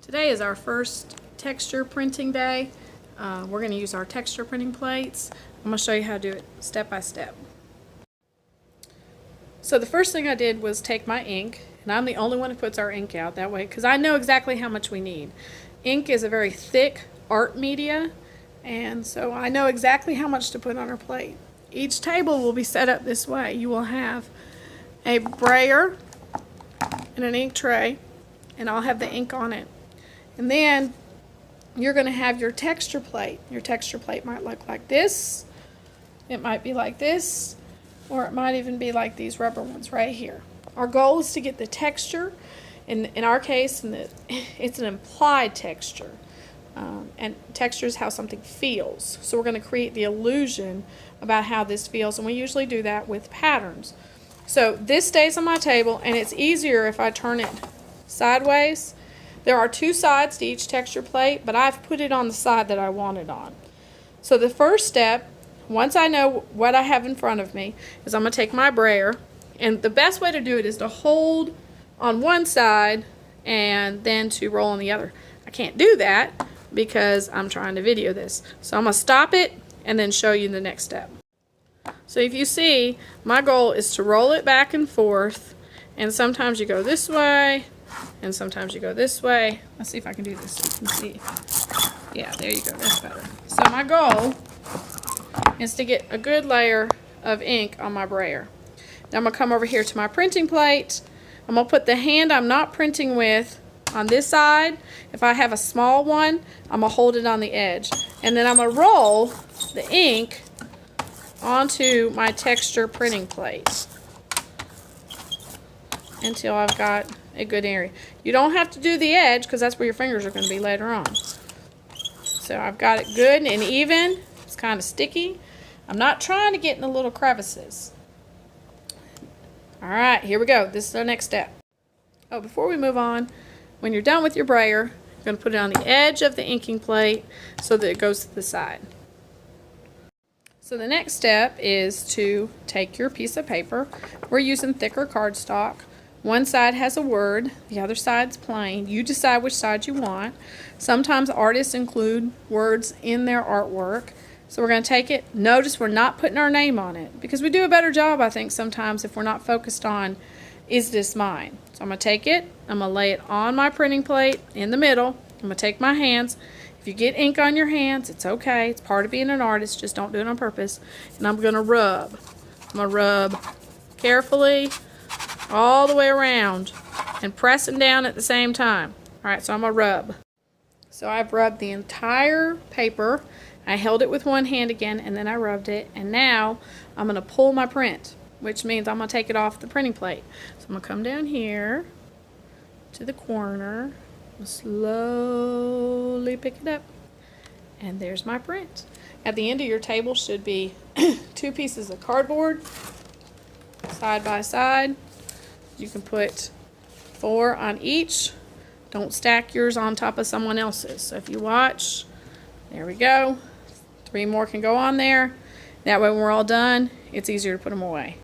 Today is our first texture printing day. We're going to use our texture printing plates. I'm going to show you how to do it step by step. So the first thing I did was take my ink, and I'm the only one who puts our ink out that way because I know exactly how much we need. Ink is a very thick art media, and so I know exactly how much to put on our plate. Each table will be set up this way. You will have a brayer and an ink tray, and I'll have the ink on it. And then you're going to have your texture plate. Your texture plate might look like this. It might be like this, or it might even be like these rubber ones right here. Our goal is to get the texture. In our case, it's an implied texture. And texture is how something feels. So we're going to create the illusion about how this feels, and we usually do that with patterns. So this stays on my table, and it's easier if I turn it sideways. There are two sides to each texture plate, but I've put it on the side that I want it on. So the first step, once I know what I have in front of me, is I'm going to take my brayer, and the best way to do it is to hold on one side and then to roll on the other. I can't do that because I'm trying to video this. So I'm going to stop it and then show you the next step. So if you see, my goal is to roll it back and forth, and sometimes you go this way and sometimes you go this way. Let's see if I can do this so you can see. Yeah, there you go, that's better. So my goal is to get a good layer of ink on my brayer. Now I'm going to come over here to my printing plate. I'm going to put the hand I'm not printing with on this side. If I have a small one, I'm going to hold it on the edge. And then I'm going to roll the ink onto my texture printing plate until I've got a good area. You don't have to do the edge because that's where your fingers are going to be later on. So I've got it good and even. It's kind of sticky. I'm not trying to get in the little crevices. Alright, here we go. This is our next step. Oh, before we move on, when you're done with your brayer, you're going to put it on the edge of the inking plate so that it goes to the side. So the next step is to take your piece of paper. We're using thicker cardstock. One side has a word, the other side's plain. You decide which side you want. Sometimes artists include words in their artwork. So we're going to take it. Notice we're not putting our name on it because we do a better job, I think, sometimes if we're not focused on, is this mine? So I'm going to take it. I'm going to lay it on my printing plate in the middle. I'm going to take my hands. If you get ink on your hands, it's okay. It's part of being an artist. Just don't do it on purpose. And I'm going to rub. I'm going to rub carefully all the way around and pressing down at the same time. Alright, so I'm going to rub. So I've rubbed the entire paper. I held it with one hand again, and then I rubbed it. And now I'm going to pull my print, which means I'm going to take it off the printing plate. So I'm going to come down here to the corner, slowly pick it up, and there's my print. At the end of your table should be two pieces of cardboard side by side. You can put 4 on each. Don't stack yours on top of someone else's. So if you watch, there we go. 3 more can go on there. That way when we're all done, it's easier to put them away.